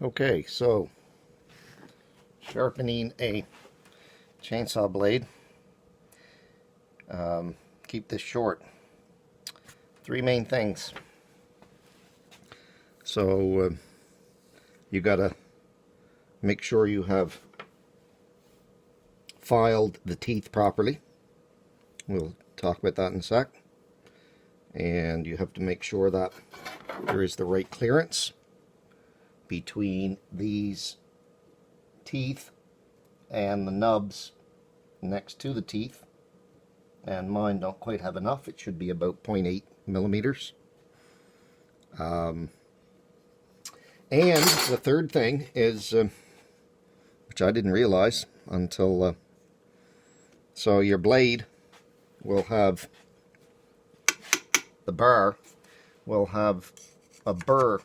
Okay, so sharpening a chainsaw blade. Keep this short. Three main things. So you gotta make sure you have filed the teeth properly. We'll talk about that in a sec. And you have to make sure that there is the right clearance between these teeth and the nubs next to the teeth. And mine don't quite have enough. It should be about 0.8 millimeters. And the third thing is, which I didn't realize until, so your blade will have, the bar will have a burr